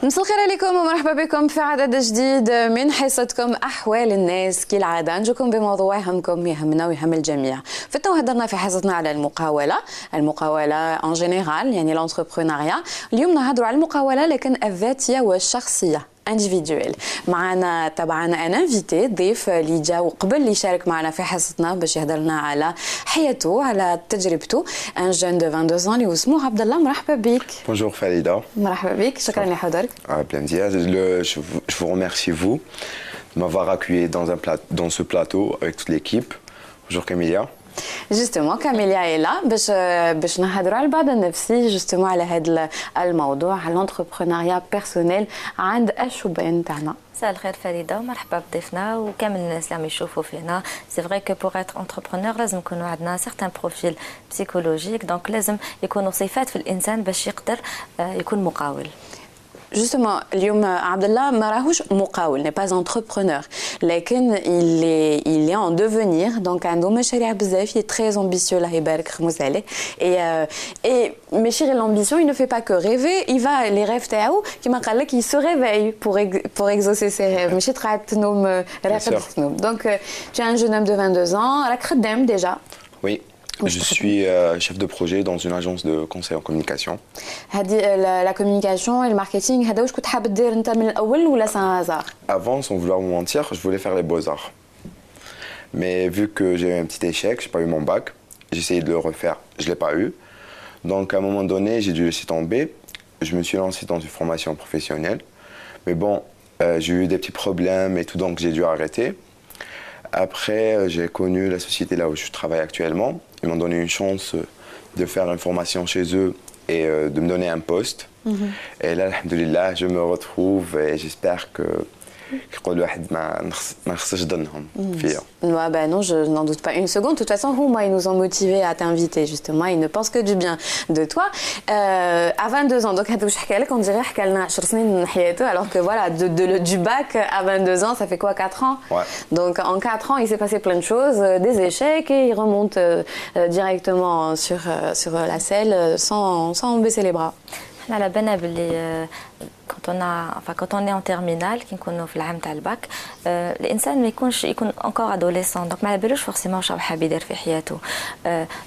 مساء الخير عليكم ومرحبا بكم في عدد جديد من حصتكم أحوال الناس كالعادة. نجيكم بموضوع يهمكم يهمنا ويهم الجميع. في التو هدرنا في حصتنا على المقاولة ان جينيرال يعني لونتربرونيا. اليوم نهضروا على المقاولة لكن الذاتية والشخصية individuel. معنا طبعا ان انفيتي ضيف اللي جا وقبل اللي يشارك معنا في حصتنا باش يهضر لنا على حياته على تجربته. ان جون دو 22 اللي اسمه عبد الله. مرحبا بك. Bonjour Falida. مرحبا بك، شكرا لحضورك. Plaisir. Je vous remercie vous de m'avoir accueilli dans ce plateau avec toute l'équipe. Bonjour Camilla. جوستومون كاميليا ايلا باش نهضروا على البعد النفسي جوستومون على هذا الموضوع على لونتربرونيا بيرسونيل عند الشبان تاعنا. مساء الخير فريده ومرحبا بضيفنا وكامل الناس اللي عم يشوفوا فينا. سي فري كو بور اتر انتربرونور لازم يكونوا عندنا سيغتان بروفيل بسيكولوجيك، دونك لازم يكونوا صفات في الانسان باش يقدر يكون مقاول. Justement, اليوم عبد الله ما راهوش مقاول، n'est pas entrepreneur، لكن il est en devenir، donc عنده مشاريع بزاف، il est très ambitieux الله يبارك خمس عليه. Et ماشي غير l'ambition, il ne fait pas que rêver, il va les rêves تاعو كيما قال لك il se réveille pour exaucer ses rêves، ماشي تقعد تنوم راقد تنوم. Donc tu es un jeune homme de 22 ans، راك خدام déjà. Oui. Je suis chef de projet dans une agence de conseil en communication. La communication et le marketing, هذا واش كنت حاب دير انت من الاول ولا c'est un hasard? Avant, sans vouloir vous mentir, je voulais faire les beaux-arts. Mais vu que j'ai eu un petit échec, j'ai pas eu mon bac, j'ai essayé de le refaire, je l'ai pas eu. Donc à un moment donné, j'ai dû laisser tomber. Je me suis lancé dans une formation professionnelle. Mais bon, j'ai eu des petits problèmes et tout, donc j'ai dû arrêter. Après, j'ai connu la société là où je travaille actuellement. Ils m'ont donné une chance de faire une formation chez eux et de me donner un poste. Et là, alhamdoulilah, je me retrouve et j'espère que كيقول واحد ما نخصش ضنهم فيا. Bah non, je n'en doute pas une seconde. De toute façon, moi, ils nous ont motivés à t'inviter, justement. Ils ne pensent que du bien de toi. À 22 ans, donc, on dirait qu'elle a 10 سنين من حياته, alors que voilà, du bac à 22 ans, ça fait quoi, 4 ans? Ouais. Donc, en 4 ans, il s'est passé plein de choses, des échecs, et il remonte directement sur la selle sans baisser les bras. على بالنا باللي quand on est en terminale كي نكونوا في العام تاع الباك الانسان ما يكون encore adolescent، دونك ما على بالوش فورسيمون واش حاب يدير في حياته.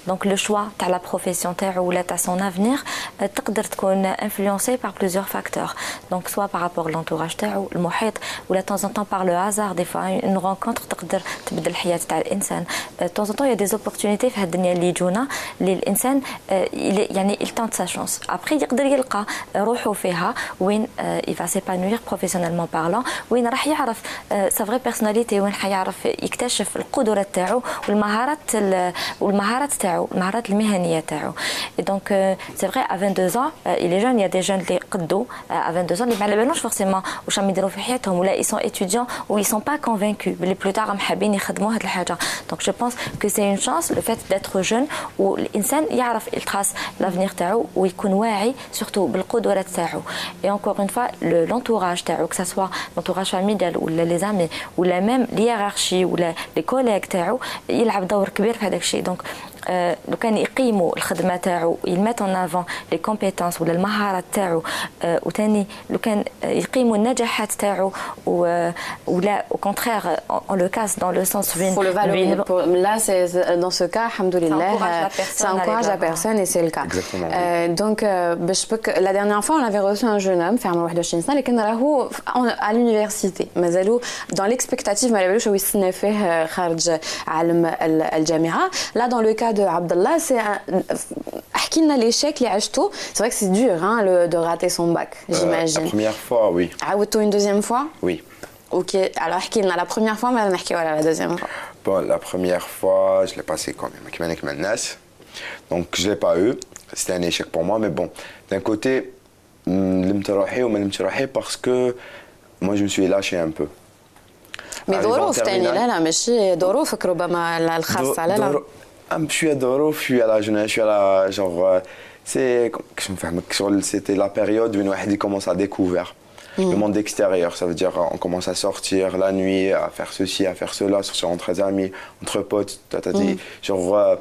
دونك لو شوا تاع لا بروفيسيون تاعو ولا تاع سون افنير تقدر تكون انفلونسي par plusieurs facteurs، دونك سوا par rapport l'entourage تاعو المحيط ولا temps en temps par le hasard. des fois une rencontre تقدر تبدل الحياه تاع الانسان. temps en temps il y a des opportunités في هاد الدنيا اللي يجونا اللي الانسان يعني il tente sa chance. après يقدر يلقى روحه فيها وين il va s'épanouir professionnellement parlant، وين راح يعرف sa vraie personnalité، وين حيعرف يكتشف القدرات تاعو والمهارات تاعو، المهارات المهنيه تاعو. et donc c'est vrai à 22 ans il est jeune. il y a des jeunes اللي قدوا à 22 ans اللي ما على بالهمش فورسيمون واش راهم يديروا في حياتهم ولا ils sont étudiants ou ils sont pas convaincus باللي plus tard راهم حابين يخدموا هاد الحاجه. donc je pense que c'est une chance le fait d'être jeune والانسان يعرف التراس l'avenir تاعو ويكون واعي surtout بالقدرات تاعو. et encore une fois l'entourage تاعو que ça soit l'entourage familial ou les amis ou la même hiérarchie ou les collègues تاعو يلعب دور كبير في هذاك الشيء. donc لو كان يقيموا الخدمه تاعو يميت en avant les compétences ولا المهارات تاعو وثاني لو كان يقيموا النجاحات تاعو ولا au contraire on le casse dans le sens faut le valoriser. là c'est dans ce cas alhamdoulilah ça encourage la personne et c'est le cas. Exactement. donc la dernière fois on avait reçu un jeune homme في عمره 21 سنه لكن راهو à l'université مازالو dans l'expectative ما بالوش هو يستنى فيه خارج عالم الجامعه. là dans le cas de Abdallah, c'est احكي لنا l'échec اللي عشتو. c'est vrai que c'est dur hein, de rater son bac, j'imagine. La première fois, oui. عاودتو une deuxième fois? Oui. Ok, alors احكي لنا la première fois mais نحكيو على la deuxième fois. Bon, la première fois, je l'ai passé quand même كيما نك الناس. Donc je l'ai pas eu, c'était un échec pour moi, mais bon, d'un côté لمت روحي وما لمت روحي parce que moi je me suis lâché un peu. mais ظروف ثاني لا ماشي ظروفك ربما الخاصه لا je suis à Doro, je suis à la jeunesse, je suis à la genre c'était la période où on commence à découvrir le monde extérieur. Ça veut dire on commence à sortir la nuit, à faire ceci, à faire cela, sortir entre amis, entre potes, genre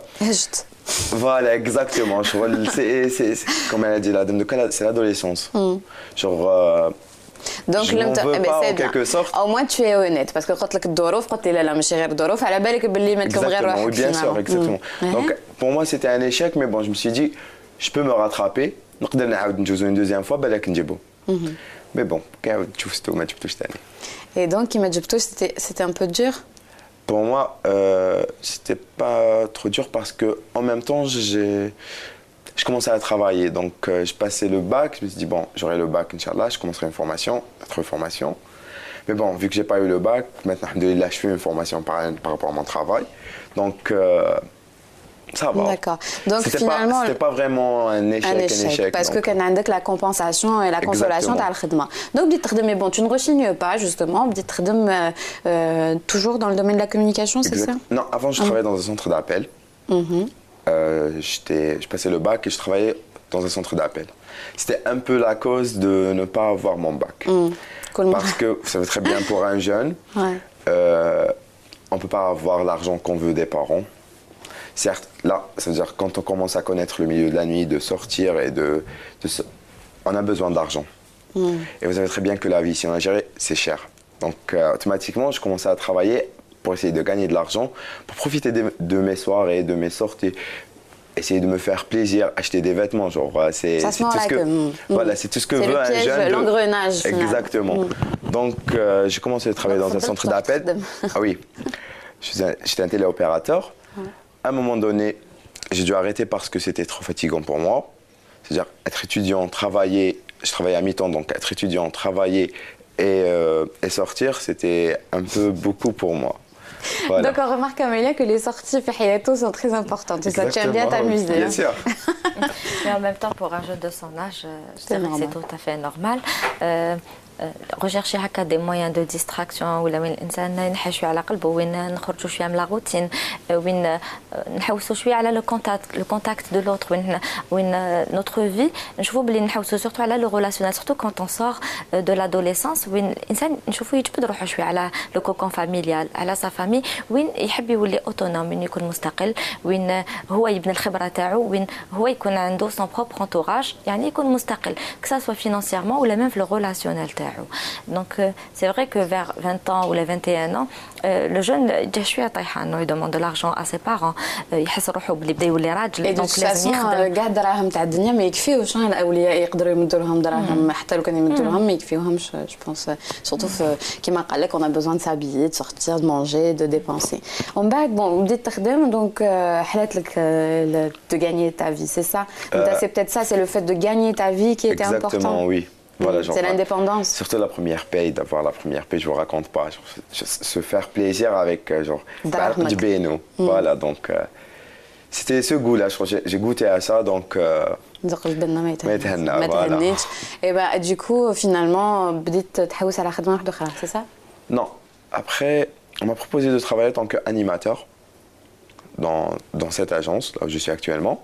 voilà, exactement. C'est comme elle a dit, c'est l'adolescence. Genre Donc je n'en veux pas en quelque sorte. Au moins tu es honnête parce que قلت لك الظروف قلت لي لا لا ماشي غير الظروف على بالك باللي ما تكون غير Exactement, روحك. oui, bien sûr, exactement. Donc pour moi c'était un échec, mais bon, je me suis dit, je peux me rattraper. نقدر نعاود ندوزو une deuxième fois بالك نجيبو. Mais bon, كنعاود تشوف ستو ما جبتوش ثاني. Et donc qui m'a dit que c'était un peu dur. Pour moi, c'était pas trop dur parce que en même temps, je commençais à travailler. Donc, je passais le bac. Je me suis dit, bon, j'aurai le bac, Inch'Allah, je commencerai une formation, autre formation. Mais bon, vu que j'ai pas eu le bac, maintenant, alhamdoulilah, je fais une formation par rapport à mon travail. Donc, ça va. D'accord. Donc, finalement, c'était pas vraiment un échec. Parce que quand on a la compensation et la consolation de la khidma. Donc, mais bon, tu ne rechignes pas, justement. Toujours dans le domaine de la communication, c'est ça? Non, avant, je travaillais dans un centre d'appel. Je passais le bac et je travaillais dans un centre d'appel. C'était un peu la cause de ne pas avoir mon bac. Parce que vous savez très bien, pour un jeune, on ne peut pas avoir l'argent qu'on veut des parents. Certes, là, ça veut dire quand on commence à connaître le milieu de la nuit, de sortir et on a besoin d'argent. Et vous savez très bien que la vie ici en Algérie, c'est cher. Donc automatiquement, je commençais à travailler pour essayer de gagner de l'argent, pour profiter de mes soirées, de mes sorties, essayer de me faire plaisir, acheter des vêtements, genre c'est tout ce que voilà, c'est tout ce que veut un jeune. L'engrenage. Exactement. Donc j'ai commencé à travailler dans un centre d'appel. Ah oui, j'étais un téléopérateur. À un moment donné, j'ai dû arrêter parce que c'était trop fatigant pour moi. C'est-à-dire être étudiant, travailler, je travaillais à mi-temps, donc être étudiant, travailler et sortir, c'était un peu beaucoup pour moi. Voilà. Donc on remarque Amélia que les sorties Hayato sont très importantes. C'est ça, tu aimes bien t'amuser. Bien sûr. Mais en même temps, pour un jeune de son âge, c'est tout à fait normal. rechercher هكا des moyens de distraction ولا وين الانسان ينحى شويه على قلبه وين نخرجوا شويه من لا روتين وين نحوسوا شويه على لو كونتاكت دو لوتر وين notre vie نشوفوا بلي نحوسوا surtout على لو ريلاسيونيل surtout quand on sort de l'adolescence وين الانسان نشوفوا يجبد روحه شويه على لو كوكون فاميليال على سا فامي وين يحب يولي اوتونوم وين يكون مستقل وين هو يبني الخبره تاعو وين هو يكون عنده son propre entourage يعني يكون مستقل que ça soit financièrement ou même le relationnel تاعو. Donc c'est vrai que vers 20 ans ou les 21 ans le jeune جا شويه طايحه انه يدوموند de l'argent à ses parents يحس روحه بلي بدا يولي راجل دونك لازم يخدم كاع الدراهم تاع الدنيا ما يكفيوش الاولياء يقدروا يمدوا لهم دراهم حتى لو كانوا يمدوا لهم ما يكفيوهمش جو بونس سورتو كيما قال لك on a besoin de s'habiller de sortir de manger de dépenser ومن بعد bon بديت تخدم donc حلات لك de gagner ta vie c'est ça c'est peut-être ça c'est le fait de gagner ta vie qui était important. Exactement, oui. Voilà, c'est l'indépendance. Surtout la première paye, d'avoir la première paye, je vous raconte pas. Genre, se faire plaisir avec genre du béno. Voilà, donc c'était ce goût-là. J'ai goûté à ça, donc. Et bah du coup finalement بديت تحوس على خدمة واحدة أخرى, c'est ça? Non. Après, on m'a proposé de travailler en tant qu'animateur dans cette agence là où je suis actuellement.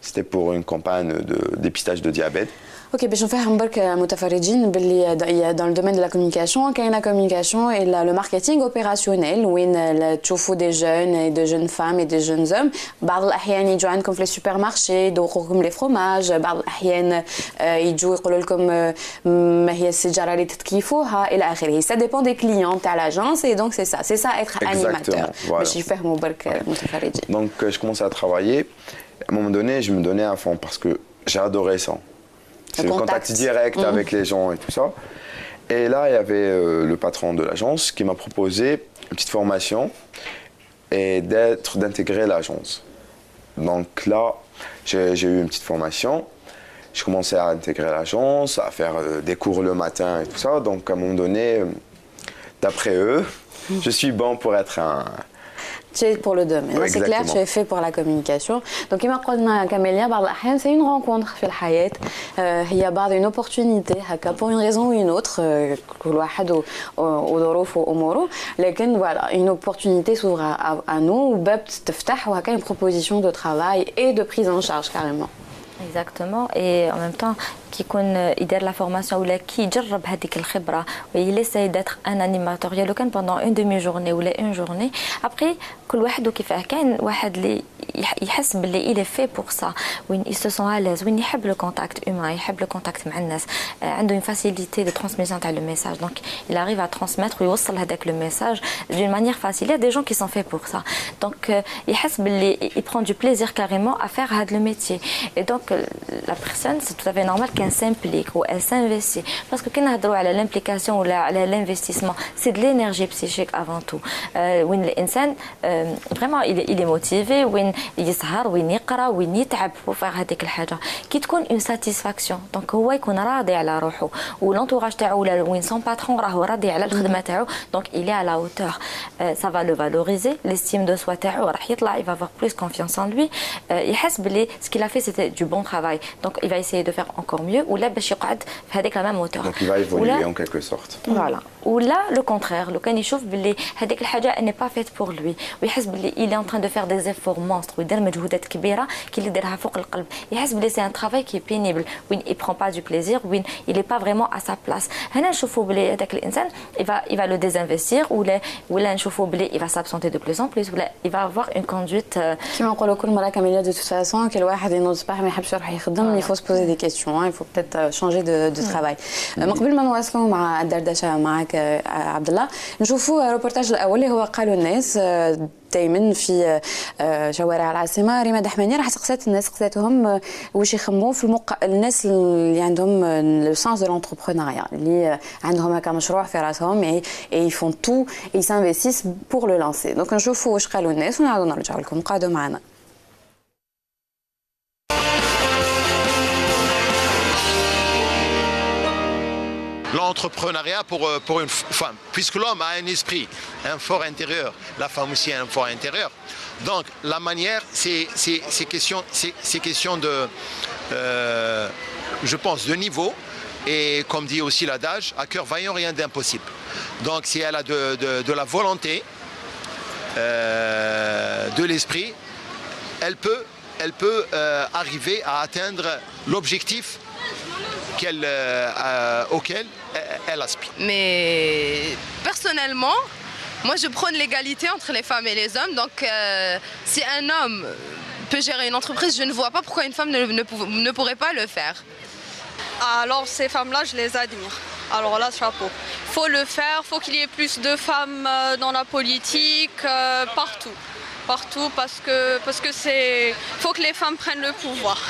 C'était pour une campagne de dépistage de diabète. Ok, باش نفهم برك متفرجين باللي dans le domaine de la communication كاين la communication et le marketing opérationnel وين تشوفوا des jeunes et de jeunes femmes et des jeunes hommes بعض الأحيان يجوا عندكم في السوبرمارشي يدوقوكم لي فروماج بعض الأحيان يجوا يقولوا لكم ما هي السيجارة اللي تتكيفوها إلى آخره. Ça dépend des clients تاع l'agence et donc c'est ça être animateur باش يفهموا برك المتفرجين. Donc je commençais à travailler. À un moment donné, je me donnais à fond parce que j'ai adoré ça. C'est le contact direct avec les gens et tout ça. Et là, il y avait le patron de l'agence qui m'a proposé une petite formation et d'intégrer l'agence. Donc là, j'ai eu une petite formation. Je commençais à intégrer l'agence, à faire des cours le matin et tout ça. Donc à un moment donné, d'après eux, je suis bon pour être un... Tu es pour le domaine, c'est clair, tu es fait pour la communication. Donc كما قلنا كاميليا بعض الأحيان c'est une rencontre في الحياة هي بعض une opportunité هكا pour une raison ou une autre كل واحد وظروفه وأموره لكن voilà une opportunité s'ouvre à nous وباب تفتح وهكا une proposition de travail et de prise en charge carrément. Exactement, et en même temps كيكون يدير لا فورماسيون ولا كيجرب هذيك الخبره ويليساي داتر ان انيماتور يا لو كان بوندون اون دومي جورني ولا اون جورني ابري كل واحد وكيفاه كاين واحد اللي يحس باللي il est fait pour ça وين il se sent à l'aise وين يحب لو كونتاكت هومان يحب لو كونتاكت مع الناس عنده une facilité de transmission تاع le message donc il arrive à transmettre ويوصل هذاك le message d'une manière facile il y a des gens qui sont faits pour ça donc يحس باللي il prend du plaisir carrément à faire هذا le métier et donc la personne c'est tout à fait normal qu'elle s'implique ou elle s'investit parce que كي نهضروا على l'implication ولا على l'investissement c'est de l'énergie psychique avant tout وين الانسان vraiment il est motivé وين يسهر وين يقرا وين يتعب pour faire هذيك الحاجه كي تكون une satisfaction donc هو يكون راضي على روحه والانتوراج تاعو ولا وين son patron راهو راضي على الخدمه تاعو donc il est à la hauteur ça va le valoriser l'estime de soi تاعو راح يطلع il va avoir plus confiance en lui يحس بلي ce qu'il a fait c'était du bon travail donc il va essayer de faire encore mieux ولا باش يقعد في هذيك la même hauteur donc il va évoluer en quelque sorte voilà ولا le contraire لو كان يشوف بلي هذيك الحاجه elle n'est pas faite pour lui ويحس بلي il est en train de faire des efforts monstres ويدير مجهودات كبيره كي اللي يديرها فوق القلب يحس بلي c'est un travail qui est pénible وين il prend pas du plaisir وين il est pas vraiment à sa place هنا نشوفوا بلي هذاك الانسان il va le désinvestir ولا نشوفوا بلي il va s'absenter de plus en plus ولا il va avoir une conduite كيما نقولوا كل مره كاميليا دو توت فاسون كل واحد ينوض الصباح ما يحبش يروح يخدم il faut se poser des questions il faut peut-être changer de travail من قبل ما نواصلوا مع الدردشه معك عبد الله نشوفوا الروبورتاج الاول اللي هو قالوا الناس دائما في شوارع العاصمه ريما دحماني راح سقسات الناس سقساتهم واش يخمموا في الناس اللي عندهم لو سانس دو لونتربرونيا اللي عندهم هكا مشروع في راسهم اي فون تو اي سانفيستيس بور لو لانسي دونك نشوفوا واش قالوا الناس ونعاودوا نرجعوا لكم قعدوا معنا. L'entrepreneuriat pour une femme, puisque l'homme a un esprit, un fort intérieur, la femme aussi a un fort intérieur. Donc la manière, c'est question de, je pense, de niveau et comme dit aussi l'adage, à cœur vaillant, rien d'impossible. Donc si elle a de la volonté, de l'esprit, elle peut arriver à atteindre l'objectif auquel elle aspire. Mais personnellement, moi je prône l'égalité entre les femmes et les hommes. Donc si un homme peut gérer une entreprise, je ne vois pas pourquoi une femme ne pourrait pas le faire. Alors ces femmes-là, je les admire. Alors là, chapeau. Faut le faire, faut qu'il y ait plus de femmes dans la politique, partout, parce que faut que les femmes prennent le pouvoir.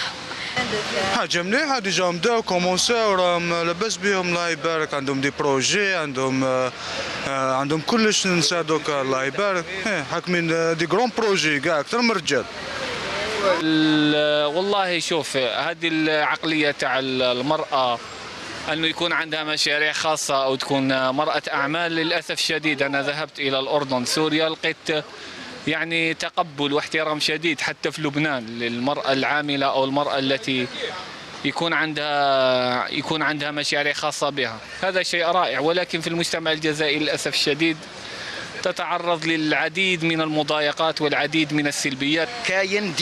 حاجة مليحة ديجا بداو كومونساو راهم لاباس بهم الله يبارك عندهم دي بروجي عندهم كلش نساء دوكا الله يبارك حاكمين دي غرون بروجي كاع أكثر من الرجال. والله شوف هذه العقلية تاع المرأة أنه يكون عندها مشاريع خاصة أو تكون مرأة أعمال للأسف الشديد أنا ذهبت إلى الأردن سوريا لقيت يعني تقبل واحترام شديد حتى في لبنان للمرأة العاملة أو المرأة التي يكون عندها مشاريع خاصة بها هذا شيء رائع ولكن في المجتمع الجزائري للأسف الشديد تتعرض للعديد من المضايقات والعديد من السلبيات. كاين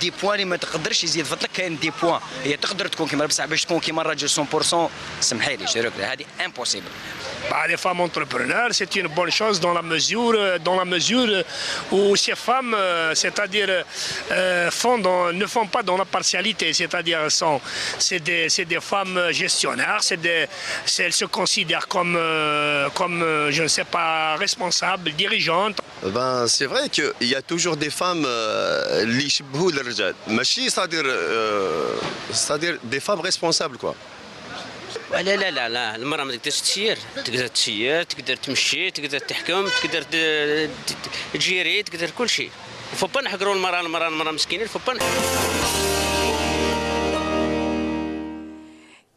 دي بوان اللي ما تقدرش يزيد فضلك كاين دي بوان هي تقدر تكون كيما بصح باش تكون كيما الراجل 100% سمحي لي شروك هذه امبوسيبل. Les femmes entrepreneurs, c'est une bonne chose dans la mesure où ces femmes, c'est-à-dire ne font pas dans la partialité, c'est-à-dire c'est des femmes gestionnaires, elles se considèrent comme je ne sais pas responsables, dirigeantes. Ben c'est vrai qu'il y a toujours des femmes اللي يشبهوا للرجال ماشي c'est-à-dire des femmes responsables quoi. لا المرأة ما تقدرش تسير تقدر تمشي تقدر تحكم تقدر تجيري تقدر كل شيء فبا نحقروا المرأة مسكينة فبا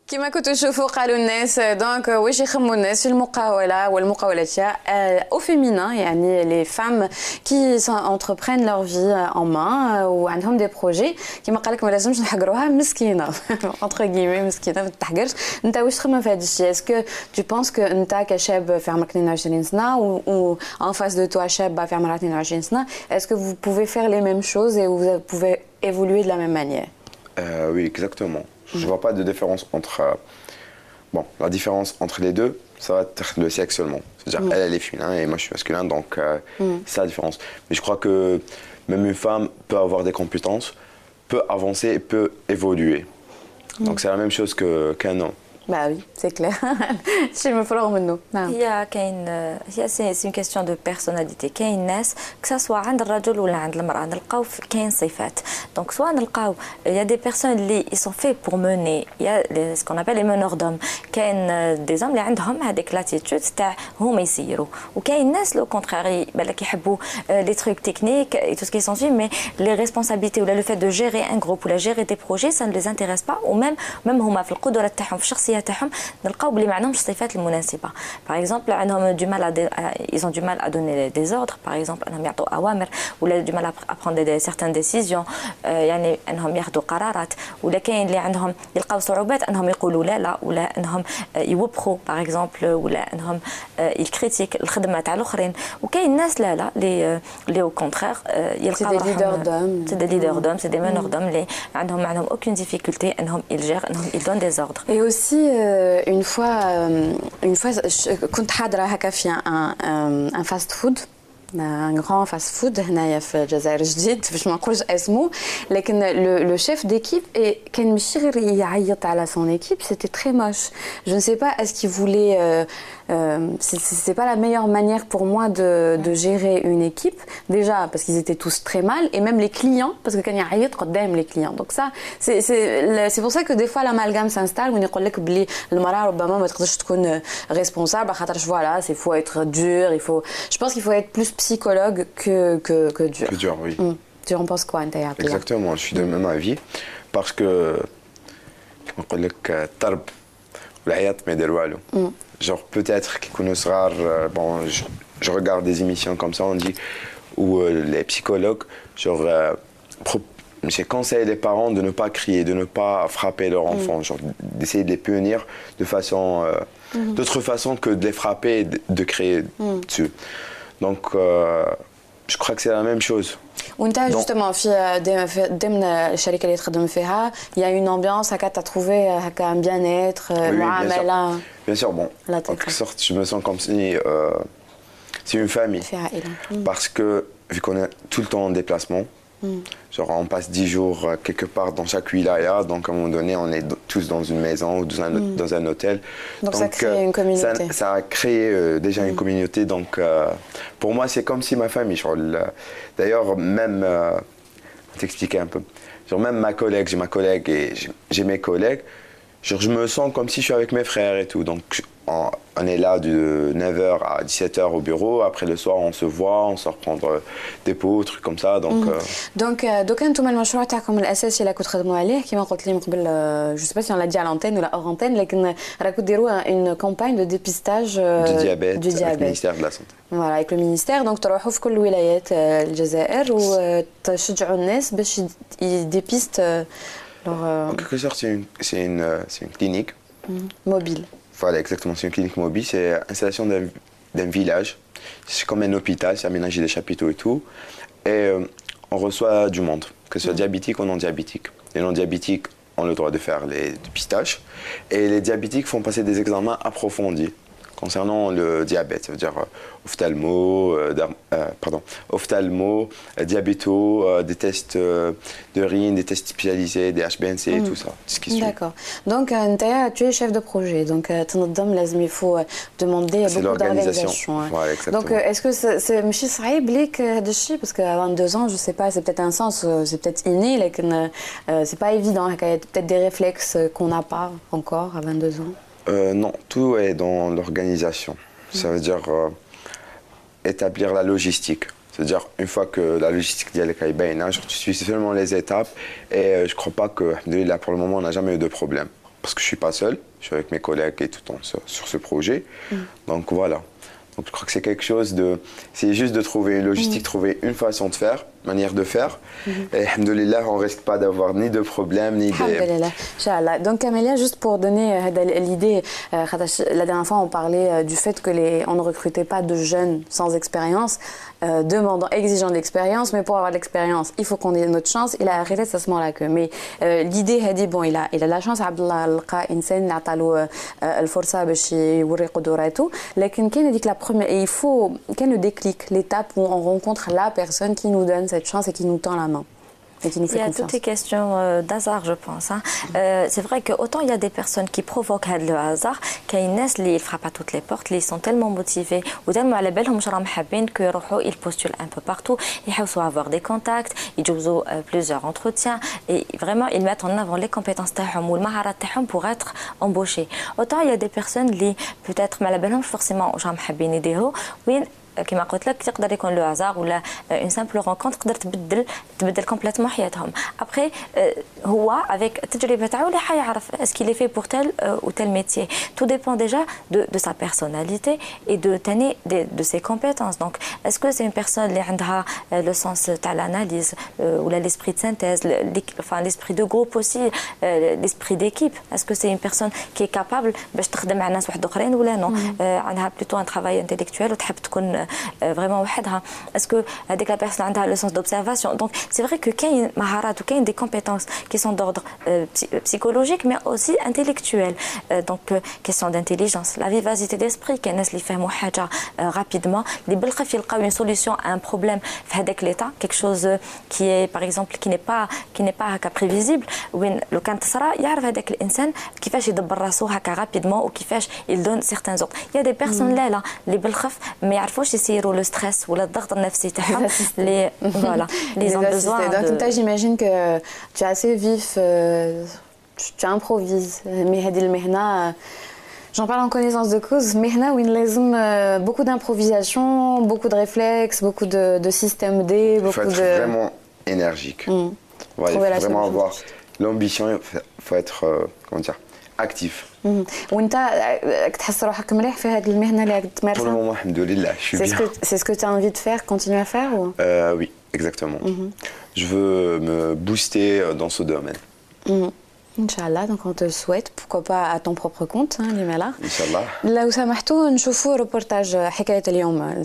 كما كنتوا تشوفوا قالوا الناس دونك واش يخموا الناس في المقاوله والمقاولات او فيمينا يعني لي فام كي entreprennent leur vie en main وعندهم دي بروجي كما قال لك ما لازمش نحقروها مسكينه entre guillemets مسكينه ما تحقرش انت واش تخمم في هذا الشيء اسكو tu penses que انت كشاب في عمرك 22 سنه و en face de toi شابه في عمرها 22 سنه est-ce que vous pouvez faire les mêmes choses et vous pouvez évoluer de la même manière? Oui exactement. Je ne vois pas de différence entre... bon, la différence entre les deux, ça va être le sexe seulement. C'est-à-dire, elle est féminin et moi, je suis masculin, donc c'est la différence. Mais je crois que même une femme peut avoir des compétences, peut avancer et peut évoluer. Donc c'est la même chose qu'un homme. Bah oui, c'est clair. C'est une question de personnalité. كاين ناس que ça soit عند الرجل ولا عند المرأة نلقاو كاين صفات. Donc soit نلقاو il y a des personnes اللي ils sont faits pour mener, il y a ce qu'on appelle les meneurs d'hommes. كاين des hommes اللي عندهم هذيك l'attitude تاع هما يسيروا. وكاين ناس لو contraire بالك يحبوا les trucs techniques et tout ce qui s'ensuit, mais les responsabilités ou le fait de gérer un groupe ou la gérer des projets ça ne les intéresse pas, ou même هما في القدرة تاعهم في الشخصية تاعهم نلقاو بلي ما عندهمش الصفات المناسبة. Par exemple عندهم du mal ils ont du mal à donner des ordres, par exemple انهم يعطوا اوامر ولا du mal à prendre certaines décisions, يعني انهم ياخذوا قرارات. ولا كاين اللي عندهم يلقاو صعوبات انهم يقولوا لا ولا انهم يوبخوا par exemple ولا انهم يكريتيك الخدمه تاع الاخرين. وكاين ناس لا اللي au contraire يلقاو c'est des leaders d'hommes, c'est des meneurs d'hommes اللي عندهم aucune difficulté انهم ils gèrent انهم ils donnent des ordres. Et aussi une fois كنت حاضرة هكا في un fast food, un grand fast food هنايا في الجزائر الجديد باش ما نقولش اسمه, لكن le chef d'équipe كان ماشي غير يعيط على son équipe, c'était très moche. Je ne sais pas, est-ce qu'il voulait c'est pas la meilleure manière pour moi de gérer une équipe, déjà parce qu'ils étaient tous très mal, et même les clients parce que كان يعيط قدام les clients. Donc ça c'est pour ça que des fois l'amalgame s'installe وين يقول لك بلي المرأة ربما ما تقدرش تكون responsable خاطرش voilà, il faut être dur, je pense qu'il faut être plus psychologue que dur. Que dur, oui. Tu en penses quoi, Ntaya? Exactement, je suis de même avis parce que نقول لك الطرب والعياط ما يدير والو. Genre peut-être qu'il bon, je regarde des émissions comme ça, on dit, où les psychologues, genre, j'ai conseillé les parents de ne pas crier, de ne pas frapper leurs enfants, genre d'essayer de les punir de façon, d'autre façon que de les frapper et de crier dessus. Donc, je crois que c'est la même chose. وانت justement في ضمن الشركه اللي تخدم فيها il y a une ambiance هكا t'as trouvé هكا un bien-être, معامله. Bien sûr, bon, en quelque sorte, je me sens comme si c'est une famille. Parce que, vu qu'on est tout le temps en déplacement, genre on passe 10 jours quelque part dans chaque wilaya, donc à un moment donné, on est tous dans une maison ou dans un hôtel. Donc ça crée une communauté. Ça a créé déjà une communauté, donc pour moi, c'est comme si ma famille. D'ailleurs, même, t'expliquer un peu, genre même j'ai ma collègue et j'ai mes collègues, genre, je me sens comme si je suis avec mes frères et tout. Donc, on est là de 9h à 17h au bureau. Après, le soir, on se voit, on sort prendre des pots, trucs comme ça. Donc, دوكا انتم المشروع تاعكم الاساسي اللي كنتوا تخدموا عليه كما قلت لي من قبل, je sais pas si on l'a dit à l'antenne ou la hors antenne, لكن راكم ديروا une campagne de dépistage du diabète avec le ministère de la santé. Voilà, avec le ministère. Donc تروحوا في كل ولايات الجزائر وتشجعوا الناس باش يديبيست. En quelque sorte, c'est une clinique mobile. Voilà, exactement, c'est une clinique mobile, c'est l'installation d'un village. C'est comme un hôpital, c'est aménagé des chapiteaux et tout. Et on reçoit du monde, que ce soit diabétique ou non diabétique. Les non diabétiques ont le droit de faire les dépistages. Et les diabétiques font passer des examens approfondis concernant le diabète, ça veut dire ophtalmo, diabéto, des tests d'urine, des tests spécialisés, des HbA1c et tout ça. Ce qui suit. D'accord. Donc, Ntaya, tu es chef de projet. Donc, il faut demander beaucoup d'organisation. Voilà, exactement. Donc, est-ce que c'est ماشي صعيب ليك هذا الشيء parce qu'à 22 ans, je sais pas, c'est peut-être un sens, c'est peut-être inné, mais c'est pas évident. Il y a peut-être des réflexes qu'on n'a pas encore à 22 ans. Non, tout est dans l'organisation. Ça veut dire établir la logistique. C'est-à-dire, une fois que la logistique d'Yal Kaïbaïna, tu suis seulement les étapes et je ne crois pas que, là, pour le moment, on n'a jamais eu de problème. Parce que je ne suis pas seul, je suis avec mes collègues et tout le temps sur ce projet. Donc voilà. Donc je crois que c'est quelque chose de... C'est juste de trouver une logistique, trouver une façon de faire, manière de faire. Et alhamdoulilah, on risque pas d'avoir ni de problème, ni des... Alhamdoulilah, Inch'Allah. Donc Camélia, juste pour donner l'idée, la dernière fois on parlait du fait que on ne recrutait pas de jeunes sans expérience, exigeant de l'expérience, mais pour avoir de l'expérience, il faut qu'on ait notre chance. Il a arrêté à ce moment-là que. Mais l'idée, bon, il a la chance, Abdallah لقى إنسان عطاله الفرصة باش يوري قدراته. لكن كان هذيك la première, et il faut qu'un le déclic, l'étape où on rencontre la personne qui nous donne cette chance et qui nous tend la main. Et qui nous fait il y a confiance. toutes les questions d'hasard, je pense. Hein. C'est vrai qu'autant il y a des personnes qui provoquent le hasard, qu'il y a une qui ne frappe à toutes les portes, ils sont tellement motivés, ou tellement à la belle, ils postulent un peu partout, ils peuvent avoir des contacts, ils jouent plusieurs entretiens, et vraiment ils mettent en avant les compétences ou le maharat pour être embauchés. Autant il y a des personnes qui peut-être à la belle, forcément, كما قلت لك تقدر يكون لو هازار ولا اون سامبل رونكونتر تقدر تبدل كومبليتمون حياتهم ابري هو افيك التجربه تاعو اللي حيعرف اسكي لي في بور تيل او تيل ميتيي تو ديبون ديجا de sa personnalité et de ses compétences. Donc est-ce que c'est une personne اللي عندها le sens تاع l'analyse ou l'esprit de synthèse, enfin l'esprit de groupe aussi, l'esprit d'équipe. Est-ce que c'est une personne qui est capable باش تخدم مع ناس واحد اخرين ولا نو عندها plutôt un travail intellectuel وتحب تكون vraiment وحدها. Est-ce que هذيك la personne عندها le sens d'observation. Donc c'est vrai que كاين مهارات وكاين des compétences qui sont d'ordre psychologique mais aussi intellectuel. Donc question d'intelligence, la vivacité d'esprit, كاين ناس اللي يفهموا حاجه rapidement اللي بالخف يلقاو une solution à un problème في هذاك l'état, quelque chose qui est par exemple qui n'est pas هكا prévisible, وين لو كان تصرى يعرف هذاك الانسان كيفاش يدبر راسو هكا rapidement وكيفاش il donne certains ordres. Il y a des personnes là اللي بالخف ما يعرفوش يسيروا le stress ولا الضغط النفسي تاعهم les voilà les ont besoin donc toi j'imagine que tu es assez vif, tu improvises mais هذه المهنه j'en parle en connaissance de cause, مهنه وين لازم beaucoup d'improvisation, beaucoup de réflexes, beaucoup de système D, beaucoup de... Il faut être vraiment énergique. Ouais, il faut vraiment avoir l'ambition, il faut être comment dire, actif. وانت تحس روحك مليح في هذه المهنه اللي تمارسها؟ Pour le moment, alhamdoulilah, je suis bien. C'est ce que tu as envie de faire, continuer à faire ou... Oui, exactement. Je veux me booster dans ce domaine. Inch'Allah, donc on te le souhaite, pourquoi pas à ton propre compte, hein, Limala. Inch'Allah. لو سمحتوا نشوفوا روبورتاج حكاية اليوم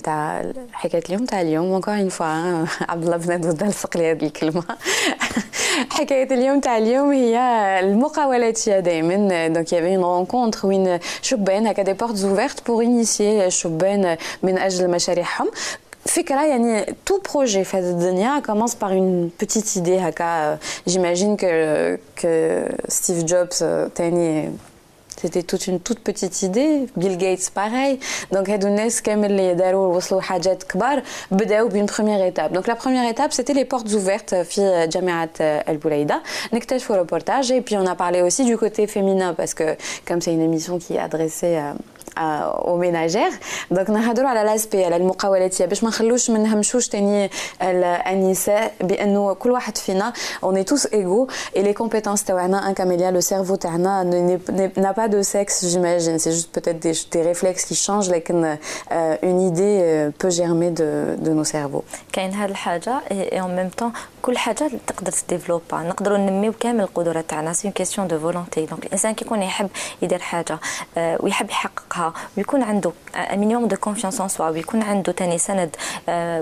تاع اليوم encore une fois عبد الله بن دودة لصق لي هذه الكلمة. حكاية اليوم تاع اليوم هي المقاولاتية دائما. Donc il y avait une rencontre وين شبان هكا des portes ouvertes pour initier الشبان من أجل مشاريعهم. فكرة يعني tout projet في هذه الدنيا commence par une petite idée هكا. J'imagine que Steve Jobs تاني c'était toute petite idée. Bill Gates pareil. Donc هادو الناس كامل اللي داروا وصلوا حاجات كبار بداوا بين première étape. Donc la première étape c'était les portes ouvertes في جامعة البوليدة. نكتشفوا reportage et puis on a parlé aussi du côté féminin parce que comme c'est une émission qui est adressée aux ménagères. Donc نهضروا على l'aspect على المقاولاتيه باش ما نخلوش ما نهمشوش تاني النساء بانه كل واحد فينا on est tous égaux et les compétences تاعنا un camélia, le cerveau تاعنا n'a pas de sexe, j'imagine. C'est juste peut-être des réflexes qui changent لكن une idée peut germer de nos cerveaux. كاين هذه الحاجه et en même temps كل حاجه تقدر تديفلوبا نقدروا ننميو كامل القدرات تاعنا. سي كيسيون دو فولونتي. دونك الانسان كيكون يحب يدير حاجه ويحب يحققها ويكون عنده un minimum de confiance en soi ويكون عنده ثاني سند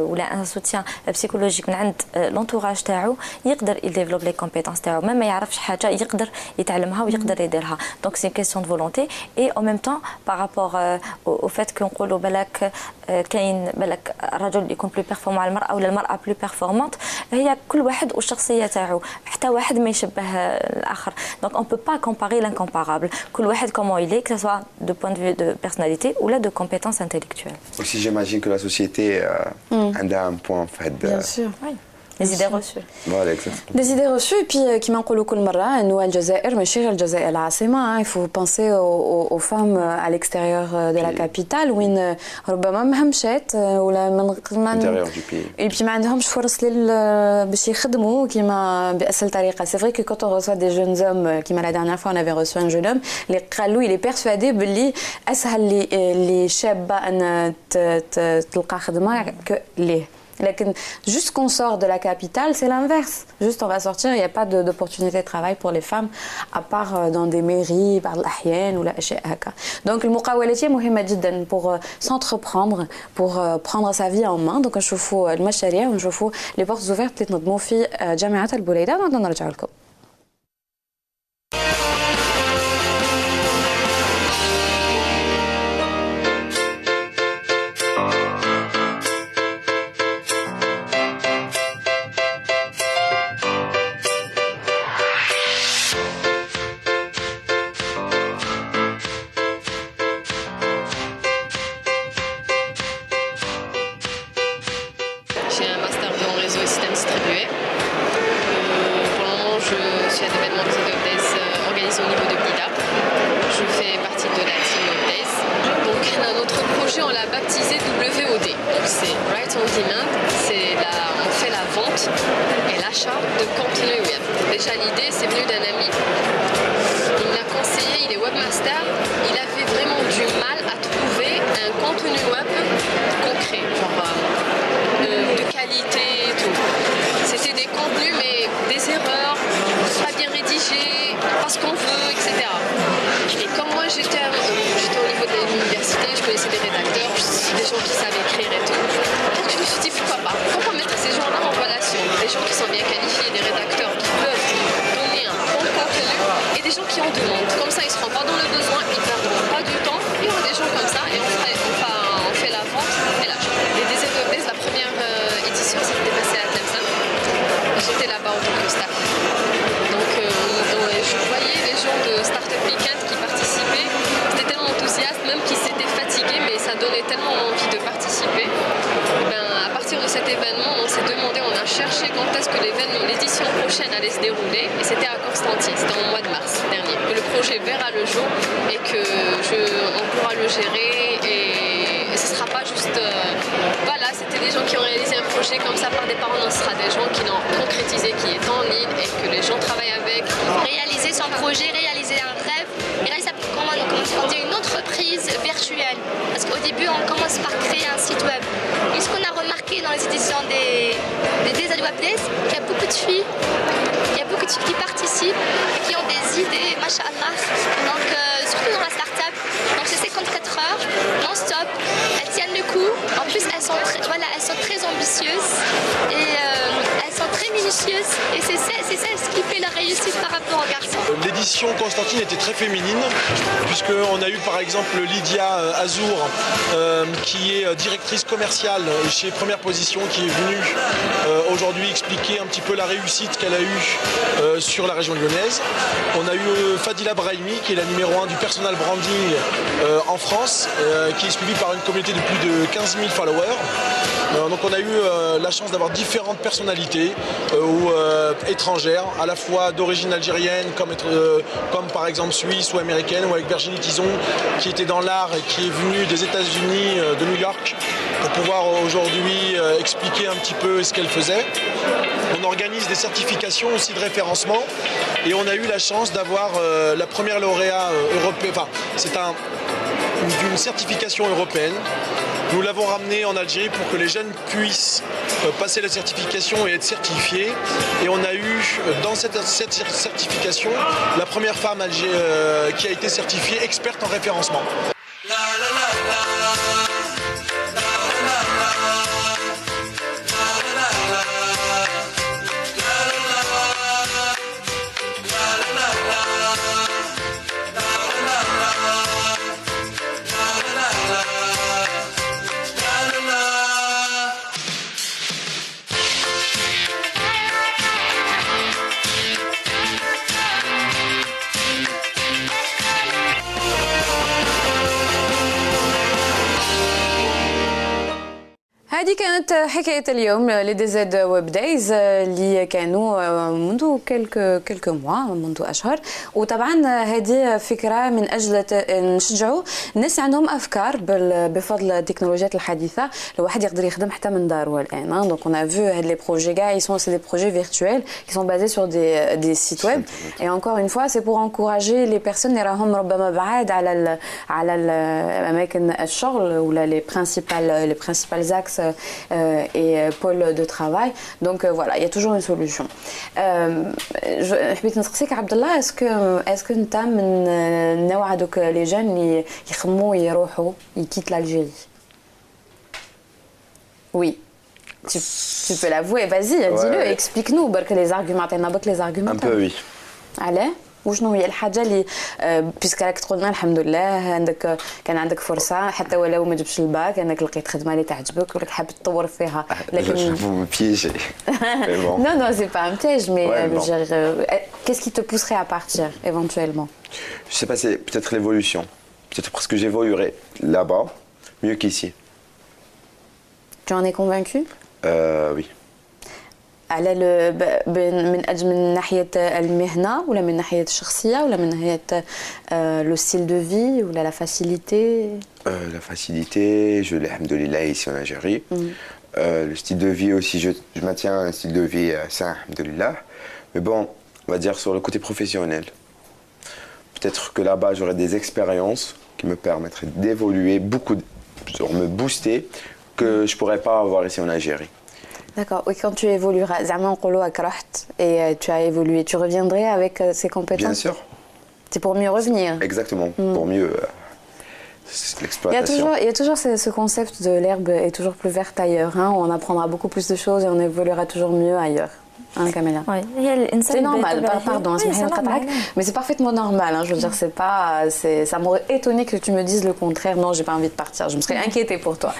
ولا ان سوتيان بسيكولوجيك من عند لونتوراج تاعو يقدر يديفلوب لي كومبيتونس تاعو. ما يعرفش حاجه يقدر يتعلمها ويقدر يديرها. دونك سي كيسيون دو فولونتي et en même temps par rapport au fait كنقولوا بالك كاين بالك الرجل يكون بلو بيرفورمون على المراه ولا المراه بلو بيرفورمانت. هي كل واحد والشخصيه تاعو حتى واحد ما يشبه الاخر. دونك on peut pas comparer l'incomparable. كل واحد comment il est, que ce soit de point de vue de personnalité ou là de compétences intellectuelles. Aussi j'imagine que la société a un point en fait. Bien sûr. Oui. Les idées reçues. Voilà, exactement. Les idées reçues, et puis qui m'encolent كل مرة إنه الجزائر ماشي الجزائر العاصمة. Il faut penser aux femmes à l'extérieur de la capitale وين ربما ما همشات ولا من l'intérieur du pays. et puis ما عندهمش فرص باش يخدموا كيما بأسهل طريقة. C'est vrai que quand on reçoit des jeunes hommes, كيما la dernière fois on avait reçu un jeune homme اللي قالوا il est persuadé باللي أسهل لشابة أن تلقى خدمة que ليه. لكن juste qu'on sort de la capitale, c'est l'inverse. Juste on va sortir, il n'y a pas d'opportunité de travail pour les femmes à part dans des mairies, par l'ahyan ou la اشياء هكا. Donc المقاولات مهمة جدا pour s'entreprendre, pour prendre sa vie en main. Donc نشوفوا المشاريع ونشوفوا les portes ouvertes اللي تنظموا في جامعة البوليدة ونرجع نرجع لكم. J'ai un master en réseau et systèmes distribués. Pour le moment, je suis à l'événement de Updates organisé au niveau de Blida. Je fais partie de la team Updates. Donc, notre projet, on l'a baptisé WOD. Donc, c'est Right on Demand. On fait la vente et l'achat de contenu web. Déjà, l'idée, c'est venu d'un ami. Il m'a conseillé, il est webmaster. Il avait vraiment du mal à trouver un contenu web concret. Genre, de qualité et tout. C'était des contenus mais des erreurs, pas bien rédigés, pas ce qu'on veut, etc. Et comme moi j'étais au niveau de l'université, je connaissais des rédacteurs, des gens qui savaient écrire et tout. Donc je me suis dit pourquoi pas mettre ces gens-là en relation, des gens qui sont bien qualifiés, des rédacteurs qui peuvent donner un bon contenu et des gens qui en demandent. Comme ça ils ne seront pas dans le besoin, ils ne perdront pas du temps. Il y aura des gens comme ça et on fait la vente et l'achat. Les DZ, la première édition s'était passée à Tlemcen. J'étais là-bas en tant que staff. Donc je voyais les gens de Startup Weekend qui participaient. C'était tellement enthousiaste, même qu'ils s'étaient fatigués, mais ça donnait tellement envie de participer. À partir de cet événement, on s'est demandé, on a cherché quand est-ce que l'édition prochaine allait se dérouler. Et c'était à Constantine, c'était au mois de mars dernier. Que le projet verra le jour et qu'on pourra le gérer et ce ne sera pas juste... voilà, c'était des gens qui ont réalisé un projet comme ça par des parents, non, ce sera des gens qui l'ont concrétisé, qui est en ligne et que les gens travaillent avec. Réaliser son projet, réaliser un rêve, et là ça peut commencer une entreprise virtuelle. Parce qu'au début on commence par créer un site web. Et ce qu'on a remarqué dans les éditions des Webdays, il y a beaucoup de filles, qui participent et qui ont des idées, machallah. Donc surtout dans la start-up, donc c'est 54 heures, non-stop, elles tiennent le coup. En plus elles sont très ambitieuses et elles sont très minutieuses et c'est ça ce qui fait la réussite par rapport aux garçons. L'édition Constantine était très féminine puisqu'on a eu par exemple Lydia Azour qui est directrice commerciale chez Première Position qui est venue aujourd'hui expliquer un petit peu la réussite qu'elle a eue sur la région lyonnaise. On a eu Fadila Brahimi qui est la numéro 1 du personal branding en France qui est suivie par une communauté de plus de 15 000 followers. Donc on a eu la chance d'avoir différentes personnalités étrangères, à la fois d'origine algérienne comme par exemple suisse ou américaine, ou avec Virginie Tison qui était dans l'art et qui est venue des États-Unis, de New York, pour pouvoir aujourd'hui expliquer un petit peu ce qu'elle faisait. On organise des certifications aussi de référencement et on a eu la chance d'avoir la première lauréat européenne, enfin c'est d'une certification européenne. Nous l'avons ramené en Algérie pour que les jeunes puissent passer la certification et être certifiés. Et on a eu dans cette certification la première femme qui a été certifiée experte en référencement. هذه كانت حكاية اليوم لدي زد ويب دايز اللي كانوا منذ كلك موا منذ أشهر. وطبعا هذه فكرة من أجل نشجعوا الناس عندهم أفكار بفضل التكنولوجيات الحديثة الواحد يقدر يخدم حتى من داره الآن. Donc on a vu les projets gars, c'est des projets virtuels qui sont basés sur des sites web. Et encore une fois c'est pour encourager les personnes اللي راهم ربما بعاد على الأماكن الشغل ولا les principales axes et pôle de travail. Donc voilà, il y a toujours une solution. حبيت نسقسيك عبد الله اسكو انت من نوع دوك لي جون اللي يخموا يروحوا يكيت l'Algérie. Oui. Tu peux l'avouer, vas-y, dis-le, explique-nous les arguments, les arguments. Un peu oui. Allez. وشنو هي الحاجه اللي بيسك راك تقول لنا الحمد لله عندك كان عندك فرصه حتى ولو ما جبتش الباك انك لقيت خدمه اللي تعجبك وراك حاب تطور فيها لكن vous me piégez. Non non, c'est pas un piège mais qu'est-ce qui te pousserait à partir éventuellement? Je sais pas, c'est peut-être l'évolution. Peut-être parce que j'évoluerai là-bas mieux qu'ici. Tu en es convaincu? Oui. على من ناحية المهنة ولا من ناحية الشخصية ولا من ناحية le style de vie ou la facilité? La facilité, je l'ai, alhamdoulilah, ici en Algérie. Le style de vie aussi, je maintiens un style de vie sain, alhamdoulilah. Mais bon, on va dire sur le côté professionnel. Peut-être que là-bas, j'aurai des expériences qui me permettraient d'évoluer beaucoup, sur me booster, que je ne pourrais pas avoir ici en Algérie. D'accord. Oui, quand tu évolueras, et tu as évolué, tu reviendrais avec ces compétences? Bien sûr. C'est pour mieux revenir. Exactement, pour mieux l'exploitation. Il y a toujours ce concept de l'herbe est toujours plus verte ailleurs. Hein. On apprendra beaucoup plus de choses et on évoluera toujours mieux ailleurs. Hein, Kamila? Oui. C'est normal, pardon, mais c'est parfaitement normal. Hein, je veux dire, c'est pas, ça m'aurait étonné que tu me dises le contraire. Non, j'ai pas envie de partir. Je me serais inquiétée pour toi.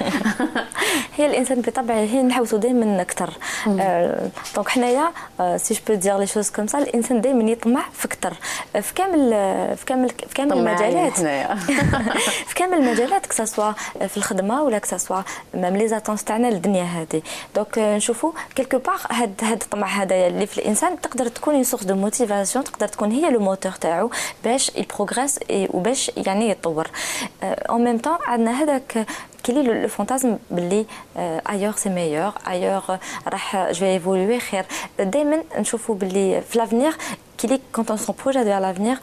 هي الانسان بطبعه هي نحوسوا دائما اكثر دونك حنايا سي جو بو دير لي شوز كوم سا الانسان دائما يطمح في اكثر في كامل المجالات في كامل المجالات كسوا في الخدمه ولا كسوا ميم لي زاتونس تاعنا للدنيا هذه دونك نشوفوا كيلكو باغ هاد الطمع هذايا اللي في الانسان تقدر تكون اون سورس دو موتيفاسيون تقدر تكون هي لو موتور تاعو باش يبروغريس وباش يعني يتطور اون ميم طون عندنا هذاك كلي لو فانتازم باللي ايور سي ميور ايور راح جو ايفولوي خير دائما نشوفوا باللي في لافنير كلي كونت اون سون بروجي ديال لافنير